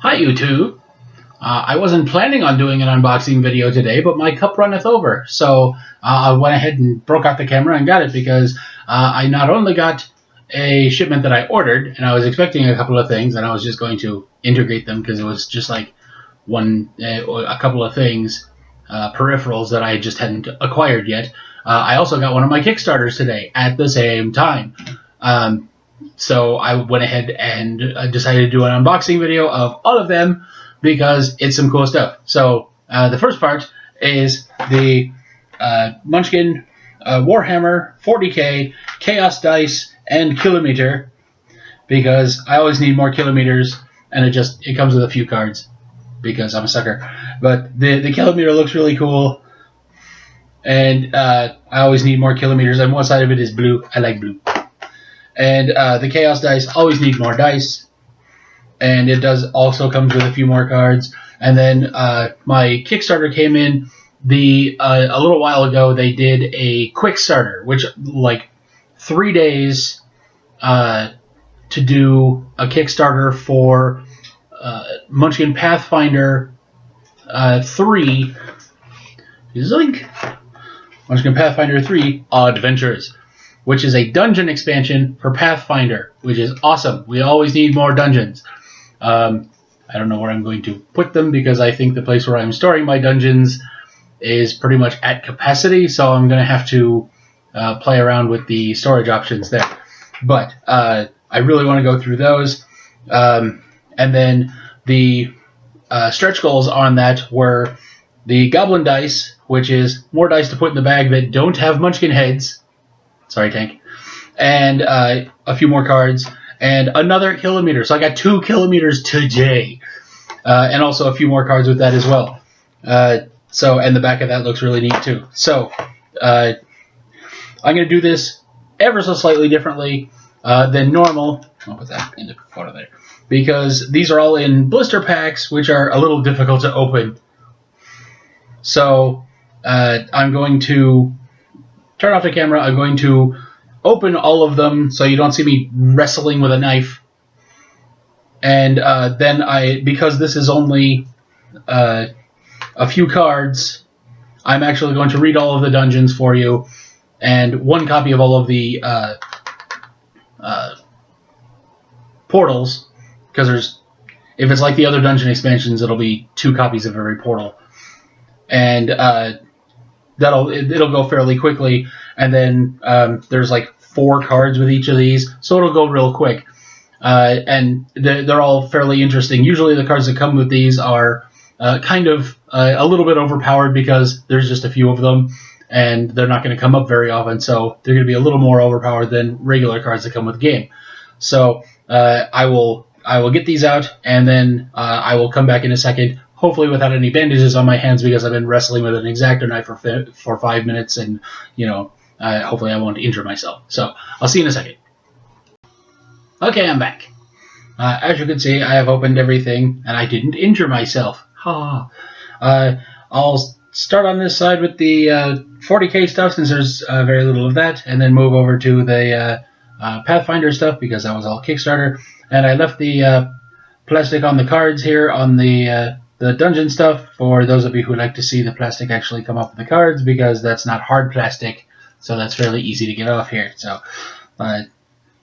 Hi YouTube. I wasn't planning on doing an unboxing video today, but my cup runneth over. So I went ahead and broke out the camera and got it because I not only got a shipment that I ordered, and I was expecting a couple of things, and I was just going to integrate them because it was just like a couple of things, peripherals that I just hadn't acquired yet. I also got one of my Kickstarters today at the same time. So I went ahead and decided to do an unboxing video of all of them because it's some cool stuff. So the first part is the Munchkin Warhammer 40K Chaos Dice and Kilometer, because I always need more kilometers, and it comes with a few cards because I'm a sucker. But the Kilometer looks really cool, and I always need more kilometers, and one side of it is blue. I like blue. And the Chaos Dice always need more dice, and it does also comes with a few more cards. And then my Kickstarter came in a little while ago. They did a quick starter, which like 3 days to do a Kickstarter for Munchkin Pathfinder 3. Zoink! Munchkin Pathfinder 3 Adventures, which is a dungeon expansion for Pathfinder, which is awesome. We always need more dungeons. I don't know where I'm going to put them because I think the place where I'm storing my dungeons is pretty much at capacity, so I'm going to have to play around with the storage options there. But I really want to go through those. And then the stretch goals on that were the Goblin Dice, which is more dice to put in the bag that don't have Munchkin heads. Sorry, Tank. And a few more cards. And another Kilometer. So I got 2 kilometers today. And also a few more cards with that as well. And the back of that looks really neat too. So I'm going to do this ever so slightly differently than normal. I'll put that in the photo there. Because these are all in blister packs, which are a little difficult to open. So I'm going to turn off the camera. I'm going to open all of them so you don't see me wrestling with a knife. And then because this is only a few cards, I'm actually going to read all of the dungeons for you, and 1 copy of all of the portals, because if it's like the other dungeon expansions, it'll be 2 copies of every portal. And it'll go fairly quickly, and then there's like 4 cards with each of these, so it'll go real quick. And they're all fairly interesting. Usually the cards that come with these are kind of a little bit overpowered because there's just a few of them, and they're not going to come up very often, so they're going to be a little more overpowered than regular cards that come with the game. So I will get these out, and then I will come back in a second, hopefully without any bandages on my hands because I've been wrestling with an X-Acto knife for 5 minutes, and hopefully I won't injure myself. So I'll see you in a second. Okay, I'm back. As you can see, I have opened everything, and I didn't injure myself. Ha! I'll start on this side with the 40K stuff, since there's very little of that, and then move over to the Pathfinder stuff, because that was all Kickstarter. And I left the plastic on the cards here on the dungeon stuff for those of you who like to see the plastic actually come off of the cards, because that's not hard plastic, so that's fairly easy to get off here. So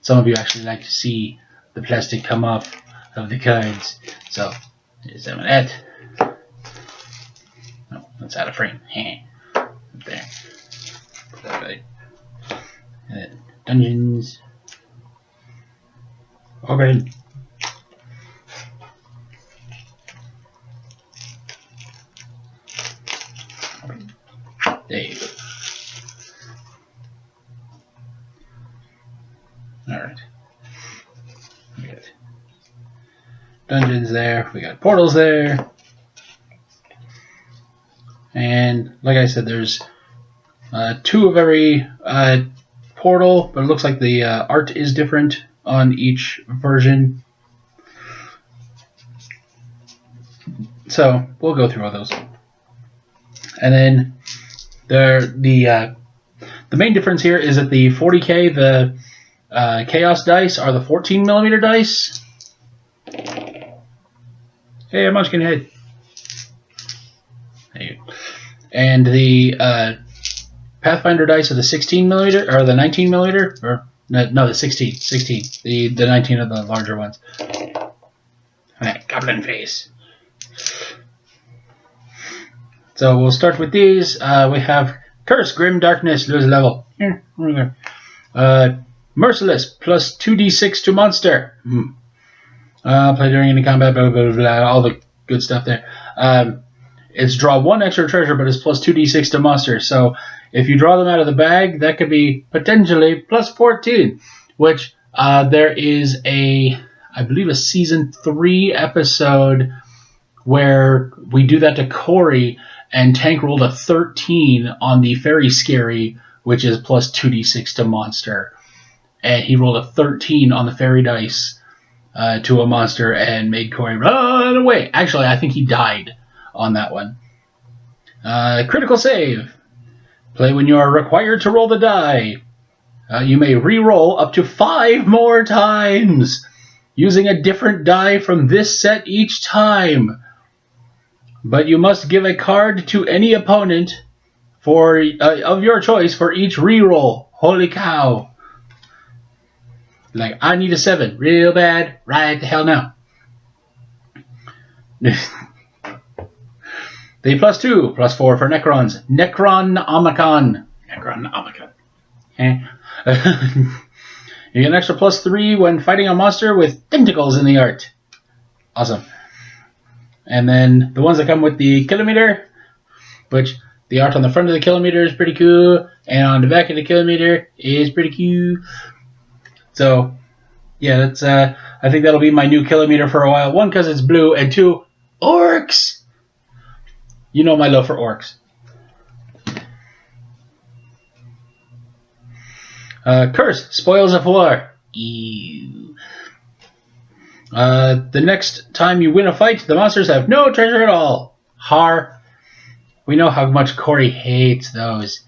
some of you actually like to see the plastic come off of the cards. So there's some of that. Oh, that's out of frame. Up there. Put that right. Dungeons. Open. There you go. Alright. We got dungeons there. We got portals there. And like I said, there's 2 of every portal, but it looks like the art is different on each version. So we'll go through all those. And then the main difference here is that the 40K, the Chaos dice are the 14mm dice, Hey, a Munchkin head. There you go. And the Pathfinder dice are the 16 millimeter or the 19 millimeter, or no, the 16. The 19 are the larger ones. Alright, goblin face. So we'll start with these. We have Curse, Grim Darkness, lose level. Merciless, plus 2d6 to monster. Play during any combat, blah, blah, blah, blah, all the good stuff there. It's draw 1 extra treasure, but it's plus 2d6 to monster. So if you draw them out of the bag, that could be potentially plus 14, which there is I believe a season 3 episode where we do that to Corey, and Tank rolled a 13 on the Fairy Scary, which is plus 2d6 to monster. And he rolled a 13 on the Fairy Dice to a monster and made Corey run away. Actually, I think he died on that one. Critical save. Play when you are required to roll the die. You may re-roll up to 5 more times, using a different die from this set each time. But you must give a card to any opponent of your choice for each re-roll. Holy cow. Like, I need a 7. Real bad. Right the hell now. The plus 2, plus 4 for Necrons. Necronomicon. You get an extra plus 3 when fighting a monster with tentacles in the art. Awesome. And then the ones that come with the kilometer, which the art on the front of the kilometer is pretty cool, and on the back of the kilometer is pretty cool. So, yeah, that's I think that'll be my new kilometer for a while. 1, because it's blue, and 2, orcs. You know my love for orcs. Curse, Spoils of War. Ew. The next time you win a fight, the monsters have no treasure at all. Har. We know how much Corey hates those.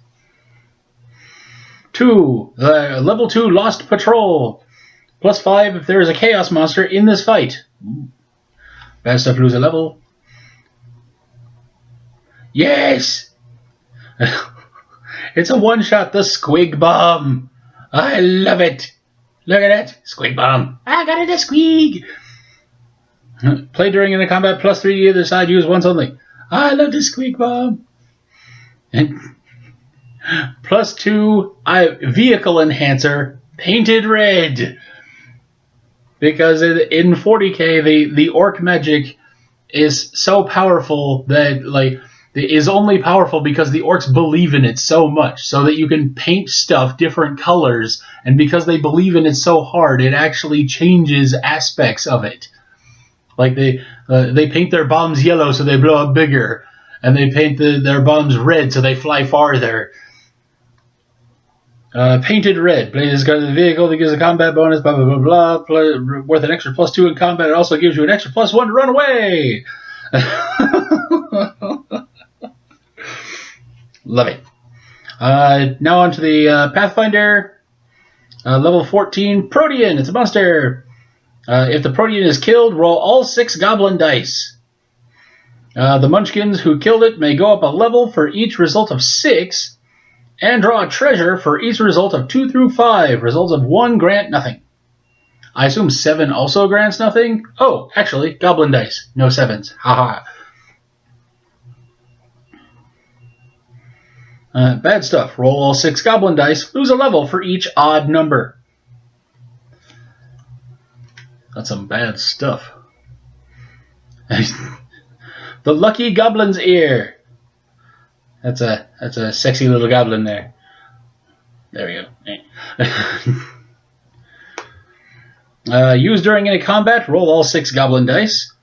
2. Level 2 Lost Patrol. Plus 5 if there is a Chaos Monster in this fight. Bad stuff, lose a level. Yes! It's a one-shot, the Squig Bomb. I love it. Look at that. Squig Bomb. I got it, a squeak. Play during any combat, plus 3 to either side, use once only. I love the Squig Bomb. And plus 2, Vehicle Enhancer, painted red. Because in 40k, the orc magic is so powerful that, like, it is only powerful because the orcs believe in it so much, so that you can paint stuff different colors, and because they believe in it so hard, it actually changes aspects of it. Like they paint their bombs yellow so they blow up bigger, and they paint their bombs red so they fly farther. Painted red. Play this card in the vehicle that gives a combat bonus, blah, blah, blah, blah. Worth an extra plus 2 in combat. It also gives you an extra plus 1 to run away. Love it. Now on to the Pathfinder. Level 14, Protean. It's a monster. If the Protean is killed, roll all 6 goblin dice. The Munchkins who killed it may go up a level for each result of 6, and draw a treasure for each result of 2 through 5. Results of 1 grant nothing. I assume 7 also grants nothing? Oh, actually, goblin dice. No 7s. Haha. Bad stuff. Roll all 6 goblin dice. Lose a level for each odd number. That's some bad stuff. The Lucky Goblin's Ear. That's a sexy little goblin there. There we go. Used during any combat, roll all 6 goblin dice.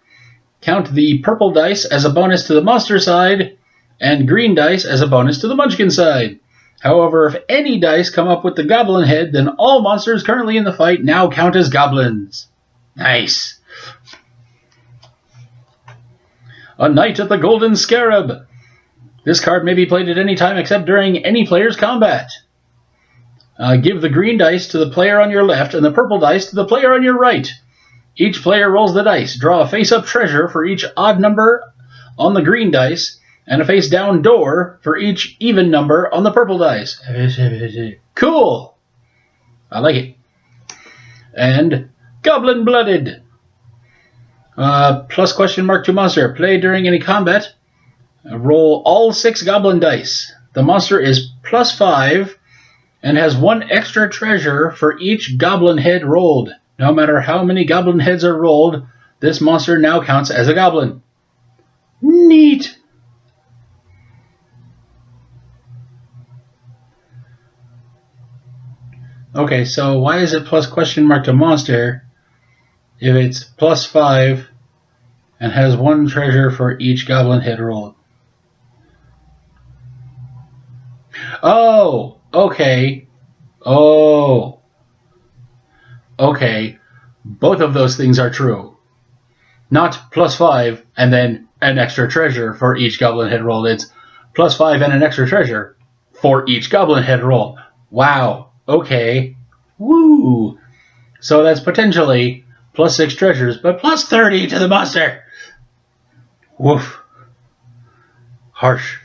Count the purple dice as a bonus to the monster side, and green dice as a bonus to the Munchkin side. However, if any dice come up with the goblin head, then all monsters currently in the fight now count as goblins. Nice. A Knight of the Golden Scarab. This card may be played at any time except during any player's combat. Give the green dice to the player on your left and the purple dice to the player on your right. Each player rolls the dice. Draw a face-up treasure for each odd number on the green dice, and a face-down door for each even number on the purple dice. Cool! I like it. And Goblin Blooded. Plus question mark to monster. Play during any combat. Roll all 6 goblin dice. The monster is +5 and has 1 extra treasure for each goblin head rolled. No matter how many goblin heads are rolled, this monster now counts as a goblin. Neat! Okay, so why is it plus question mark to monster if it's +5 and has 1 treasure for each goblin head rolled? Oh, okay. Oh. Okay. Both of those things are true. Not +5 and then an extra treasure for each goblin head rolled. It's +5 and an extra treasure for each goblin head roll. Wow. Okay. Woo. So that's potentially +6 treasures, but +30 to the monster. Woof. Harsh.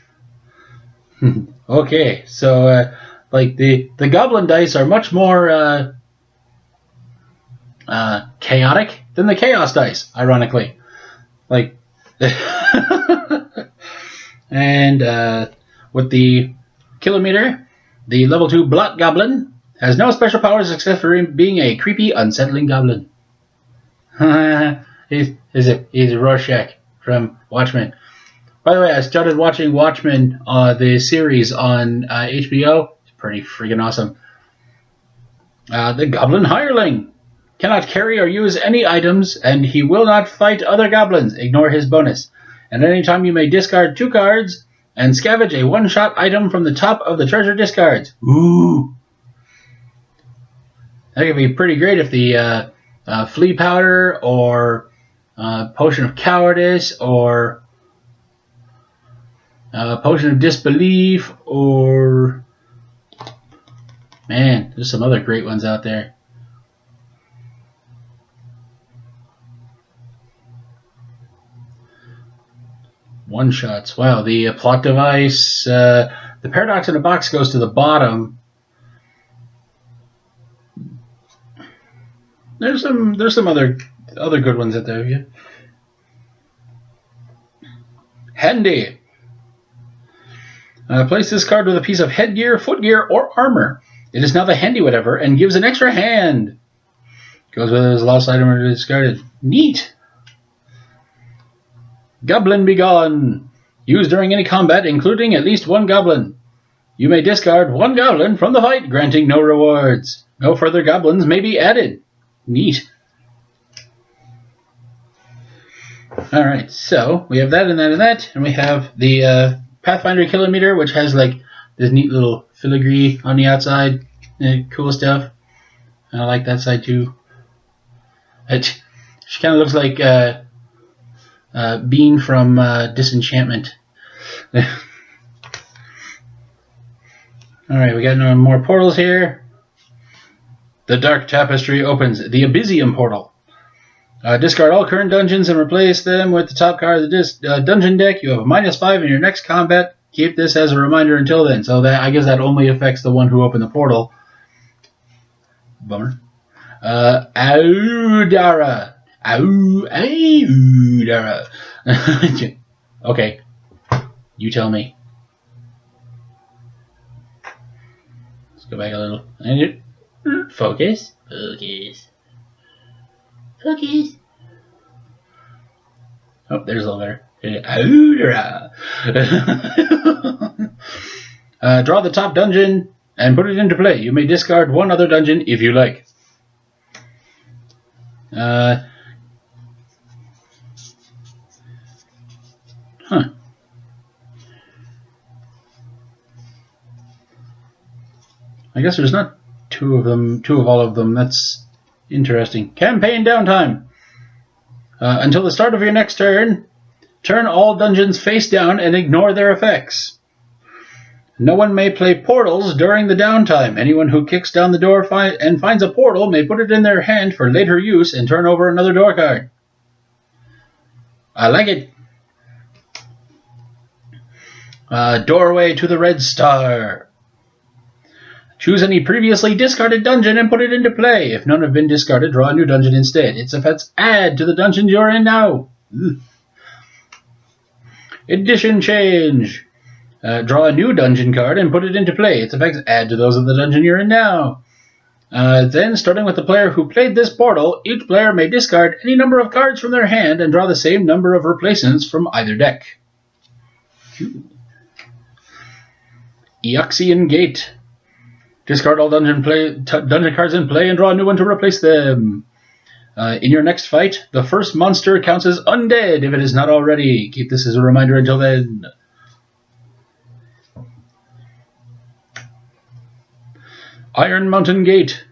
Okay, so like the goblin dice are much more chaotic than the chaos dice, ironically. Like, and with the kilometer, the level 2 Blot Goblin has no special powers except for being a creepy, unsettling goblin. he's Rorschach from Watchmen. By the way, I started watching Watchmen, the series on HBO. It's pretty freaking awesome. The Goblin Hireling cannot carry or use any items, and he will not fight other goblins. Ignore his bonus. At any time, you may discard 2 cards and scavenge a one-shot item from the top of the treasure discards. Ooh! That could be pretty great if the flea powder or potion of cowardice or potion of disbelief or... Man, there's some other great ones out there. One-shots. Wow, the plot device. The paradox in the box goes to the bottom. There's some other good ones out there. Yeah. Handy. Place this card with a piece of headgear, footgear, or armor. It is now the handy whatever and gives an extra hand. Goes with it as a lost item or discarded. Neat. Goblin Begone. Used during any combat, including at least 1 goblin. You may discard 1 goblin from the fight, granting no rewards. No further goblins may be added. Neat. Alright, so we have that and that and that, and we have the Pathfinder kilometer, which has like this neat little filigree on the outside. Cool stuff. And I like that side too. She kind of looks like Bean from Disenchantment. Alright, we got no more portals here. The Dark Tapestry opens the Abyssium portal. Discard all current dungeons and replace them with the top card of the dungeon deck. You have a -5 in your next combat. Keep this as a reminder until then. So that I guess that only affects the one who opened the portal. Bummer. Audara. Audara. Okay. You tell me. Let's go back a little. Focus. Focus. Focus. Oh, there's a little better. Draw the top dungeon and put it into play. You may discard 1 other dungeon if you like. I guess there's not 2 of all of them. That's interesting. Campaign downtime. Until the start of your next turn, turn all dungeons face down and ignore their effects. No one may play portals during the downtime. Anyone who kicks down the door and finds a portal may put it in their hand for later use and turn over another door card. I like it. Doorway to the Red Star. Choose any previously discarded dungeon and put it into play. If none have been discarded, draw a new dungeon instead. Its effects add to the dungeon you're in now. Edition change. Draw a new dungeon card and put it into play. Its effects add to those of the dungeon you're in now. Then, starting with the player who played this portal, each player may discard any number of cards from their hand and draw the same number of replacements from either deck. Eoxian Gate. Discard all dungeon cards in play and draw a new one to replace them. In your next fight, the first monster counts as undead if it is not already. Keep this as a reminder until then. Iron Mountain Gate.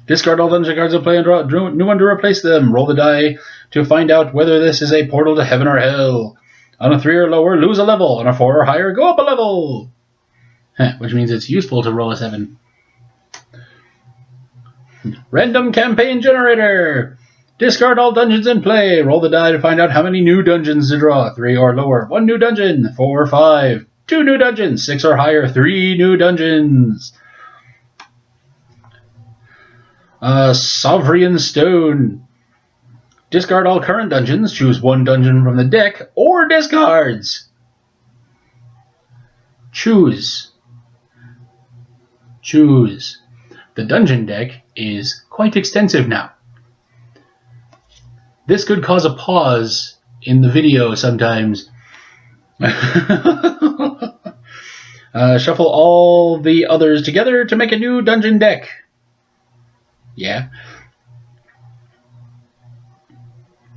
Discard all dungeon cards in play and draw a new one to replace them. Roll the die to find out whether this is a portal to heaven or hell. On a 3 or lower, lose a level. On a 4 or higher, go up a level. Which means it's useful to roll a 7. Random Campaign Generator. Discard all dungeons in play. Roll the die to find out how many new dungeons to draw. 3 or lower, 1 new dungeon. 4 or 5, 2 new dungeons. 6 or higher, 3 new dungeons. Sovereign Stone. Discard all current dungeons. Choose 1 dungeon from the deck or discards. Choose. The dungeon deck is quite extensive now. This could cause a pause in the video sometimes. Shuffle all the others together to make a new dungeon deck. Yeah.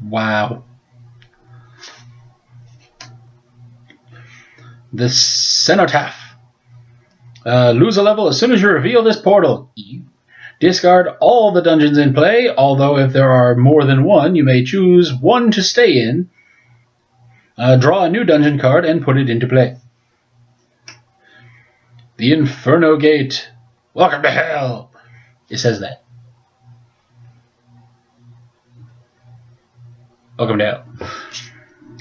Wow. The Cenotaph. Lose a level as soon as you reveal this portal. Discard all the dungeons in play, although if there are more than one, you may choose one to stay in. Draw a new dungeon card and put it into play. The Inferno Gate. Welcome to hell. It says that. Welcome to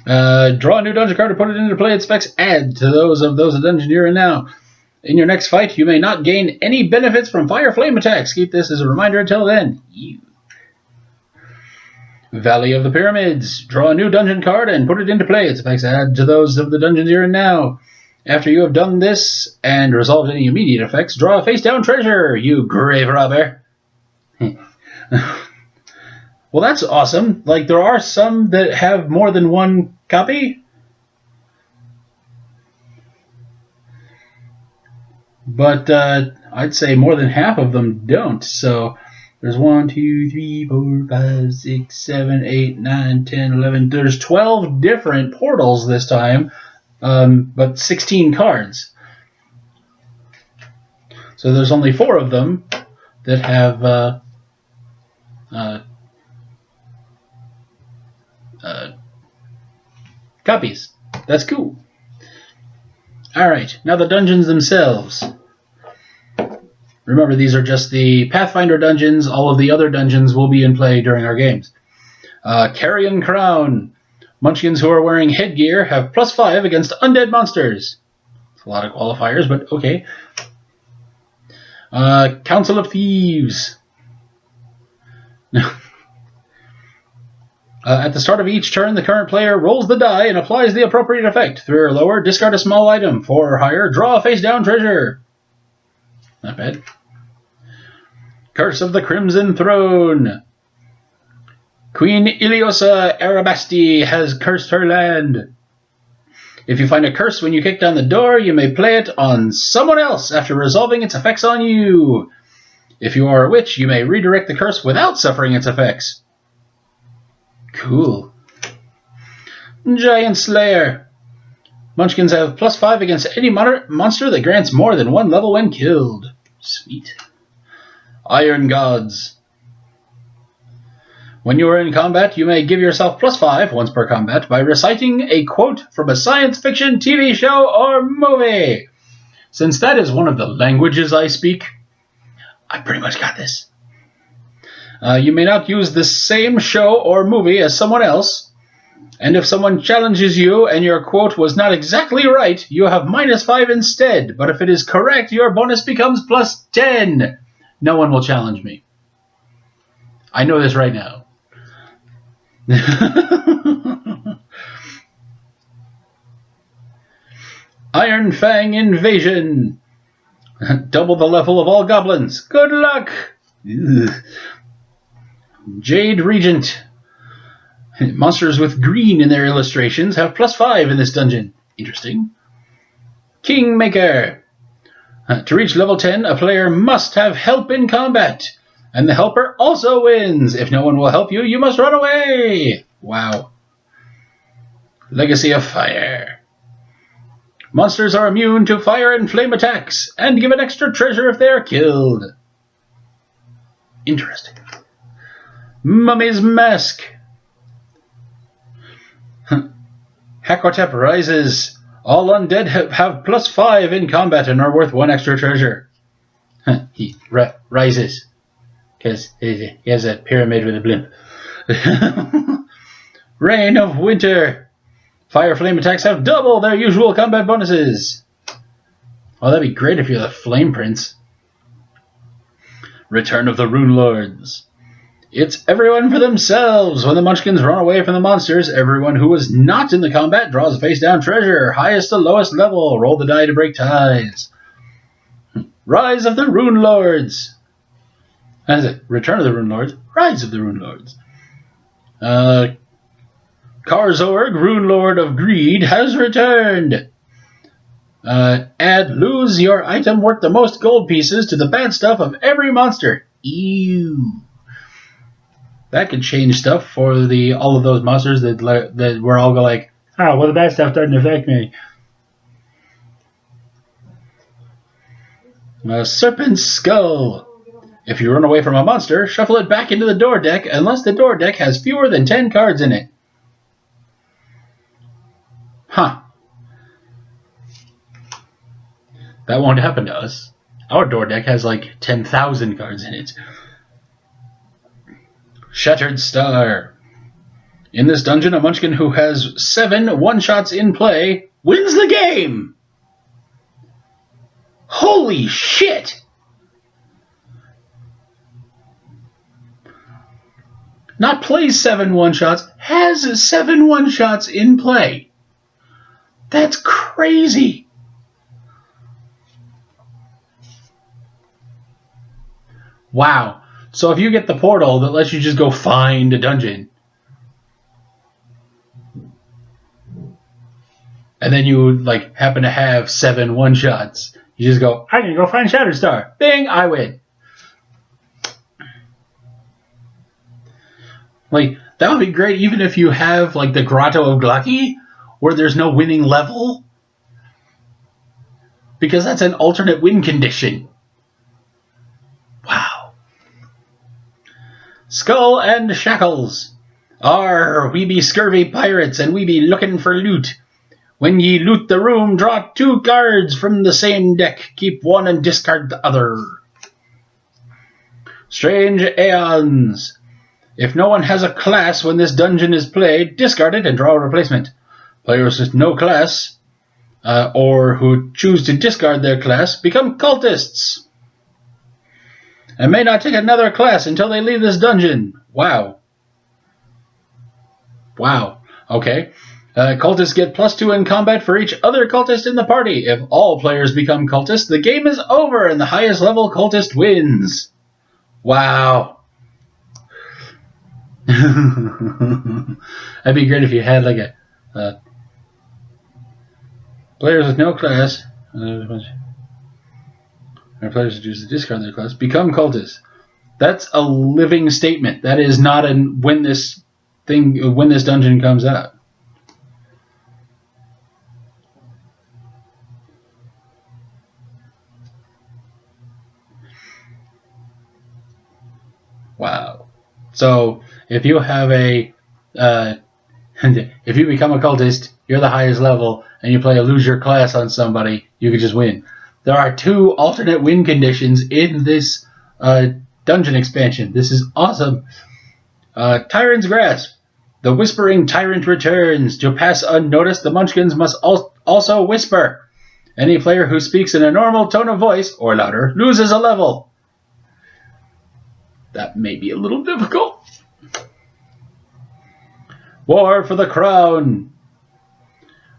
hell. Draw a new dungeon card and put it into play. Its specs add to those of the dungeon you're in now. In your next fight, you may not gain any benefits from fire flame attacks. Keep this as a reminder until then. Valley of the Pyramids. Draw a new dungeon card and put it into play. Its effects add to those of the dungeons you're in now. After you have done this and resolved any immediate effects, draw a face-down treasure, you grave robber. Well, that's awesome. Like, there are some that have more than one copy. But I'd say more than half of them don't. So there's 1, 2, 3, 4, 5, 6, 7, 8, 9, 10, 11. There's 12 different portals this time, but 16 cards. So there's only 4 of them that have copies. That's cool. Alright, now the dungeons themselves. Remember, these are just the Pathfinder dungeons. All of the other dungeons will be in play during our games. Carrion Crown. Munchkins who are wearing headgear have +5 against undead monsters. It's a lot of qualifiers, but okay. Council of Thieves. At the start of each turn, the current player rolls the die and applies the appropriate effect. 3 or lower, discard a small item. 4 or higher, draw a face-down treasure. Not bad. Curse of the Crimson Throne. Queen Iliosa Arabasti has cursed her land. If you find a curse when you kick down the door, you may play it on someone else after resolving its effects on you. If you are a witch, you may redirect the curse without suffering its effects. Cool. Giant Slayer. Munchkins have +5 against any monster that grants more than 1 level when killed. Sweet. Iron Gods. When you are in combat, you may give yourself +5 once per combat by reciting a quote from a science fiction TV show or movie. since that is one of the languages I speak, I pretty much got this. You may not use the same show or movie as someone else, and if someone challenges you and your quote was not exactly right, you have -5 instead, but if it is correct, your bonus becomes +10. No one will challenge me. I know this right now. Iron Fang Invasion. Double the level of all goblins. Good luck. Ugh. Jade Regent. Monsters with green in their illustrations have +5 in this dungeon. Interesting. Kingmaker. To reach level 10, a player must have help in combat, and the helper also wins. If no one will help you, you must run away. Wow. Legacy of Fire. Monsters are immune to fire and flame attacks, and give an extra treasure if they are killed. Interesting. Mummy's Mask. Hakotep rises. All undead have +5 in combat and are worth 1 extra treasure. He rises because he has a pyramid with a blimp. Reign of Winter. Fire flame attacks have double their usual combat bonuses. Oh, that'd be great if you're the Flame Prince. Return of the Rune Lords. It's everyone for themselves. When the Munchkins run away from the monsters, everyone who was not in the combat draws a face-down treasure. Highest to lowest level. Roll the die to break ties. Rise of the Rune Lords. That's it. Return of the Rune Lords. Rise of the Rune Lords. Karzorg, Rune Lord of Greed, has returned. Add lose your item worth the most gold pieces to the bad stuff of every monster. Ew. That could change stuff for all of those monsters that we're all like, oh, well, the bad stuff doesn't affect me. Serpent's Skull. If you run away from a monster, shuffle it back into the door deck unless the door deck has fewer than 10 cards in it. Huh. That won't happen to us. Our door deck has like 10,000 cards in it. Shattered Star. In this dungeon, a Munchkin who has 7 one-shots in play wins the game! Holy shit! Not plays 7 one-shots, has 7 one-shots in play. That's crazy! Wow. So if you get the portal that lets you just go find a dungeon, and then you like happen to have 7 one-shots, you just go, I'm gonna go find Shattered Star. Bing, I win. Like, that would be great even if you have like the Grotto of Glucky, where there's no winning level, because that's an alternate win condition. Wow. Skull and Shackles. We be scurvy pirates, and we be looking for loot. When ye loot the room, draw 2 cards from the same deck. Keep one and discard the other. Strange Aeons. If no one has a class when this dungeon is played, discard it and draw a replacement. Players with no class, or who choose to discard their class, become cultists. And may not take another class until they leave this dungeon. Wow. Wow. Okay. Cultists get +2 in combat for each other cultist in the party. If all players become cultists, the game is over and the highest level cultist wins. Wow. That'd be great if you had like a players with no class. Our players who choose to discard their class become cultists. That's a living statement. That is not when this dungeon comes out. Wow. So if you have if you become a cultist, you're the highest level, and you play a lose your class on somebody, you could just win. There are 2 alternate win conditions in this dungeon expansion. This is awesome. Tyrant's Grasp. The Whispering Tyrant returns. To pass unnoticed, the Munchkins must also whisper. Any player who speaks in a normal tone of voice, or louder, loses a level. That may be a little difficult. War for the Crown.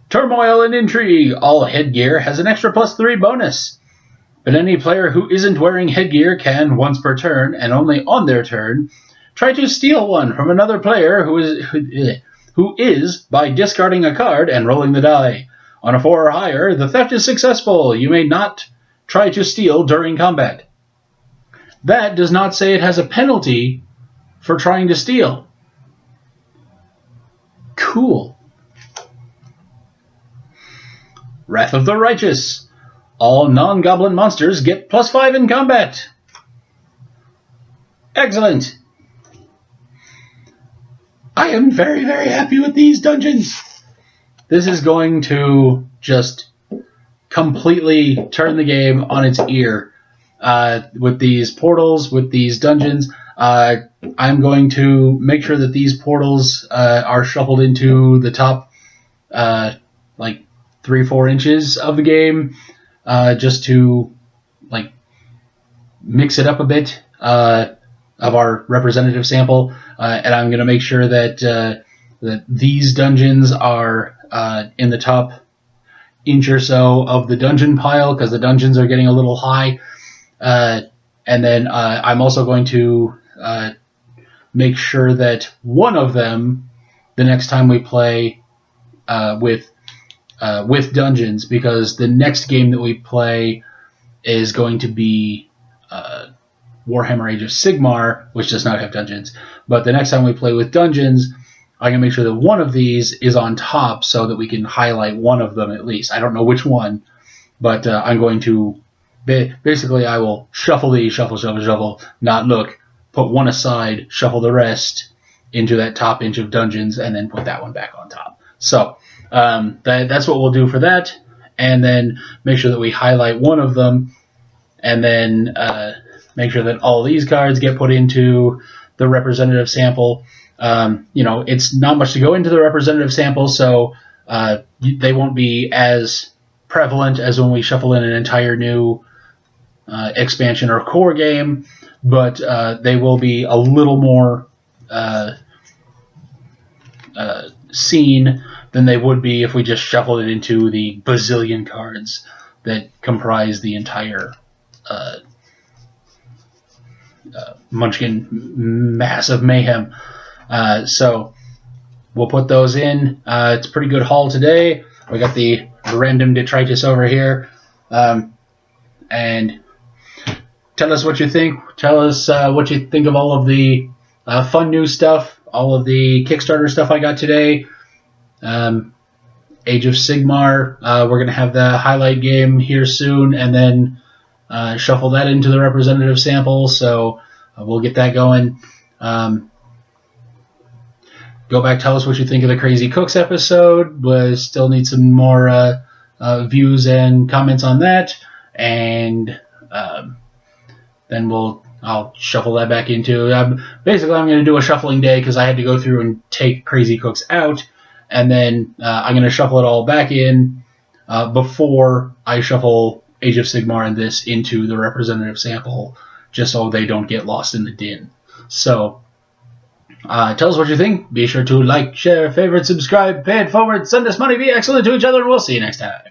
Turmoil and Intrigue. All headgear has an extra +3 bonus. But any player who isn't wearing headgear can, once per turn, and only on their turn, try to steal one from another player who is by discarding a card and rolling the die. On a 4 or higher, the theft is successful. You may not try to steal during combat. That does not say it has a penalty for trying to steal. Cool. Wrath of the Righteous. All non-goblin monsters get +5 in combat. Excellent. I am very, very happy with these dungeons. This is going to just completely turn the game on its ear with these portals, with these dungeons. I'm going to make sure that these portals are shuffled into the top like 3-4 inches of the game, just to like mix it up a bit of our representative sample, and I'm going to make sure that that these dungeons are in the top inch or so of the dungeon pile, because the dungeons are getting a little high. And then I'm also going to make sure that one of them, the next time we play with dungeons, because the next game that we play is going to be Warhammer Age of Sigmar, which does not have dungeons. But the next time we play with dungeons, I'm going to make sure that one of these is on top so that we can highlight one of them at least. I don't know which one, but I'm going to... Basically, I will shuffle these, shuffle, not look, put one aside, shuffle the rest into that top inch of dungeons, and then put that one back on top. So that's what we'll do for that, and then make sure that we highlight one of them, and then make sure that all these cards get put into the representative sample. It's not much to go into the representative sample, so they won't be as prevalent as when we shuffle in an entire new expansion or core game, but they will be a little more seen than they would be if we just shuffled it into the bazillion cards that comprise the entire Munchkin massive mayhem. So we'll put those in. It's a pretty good haul today. We got the random detritus over here. And tell us what you think. Tell us what you think of all of the fun new stuff, all of the Kickstarter stuff I got today. Age of Sigmar, we're going to have the highlight game here soon, and then shuffle that into the representative sample, so we'll get that going. Go back, tell us what you think of the Crazy Cooks episode. We still need some more views and comments on that, and then I'll shuffle that back into. Basically, I'm going to do a shuffling day because I had to go through and take Crazy Cooks out, and then I'm going to shuffle it all back in before I shuffle Age of Sigmar and this into the representative sample, just so they don't get lost in the din. So tell us what you think. Be sure to like, share, favorite, subscribe, pay it forward, send us money, be excellent to each other, and we'll see you next time.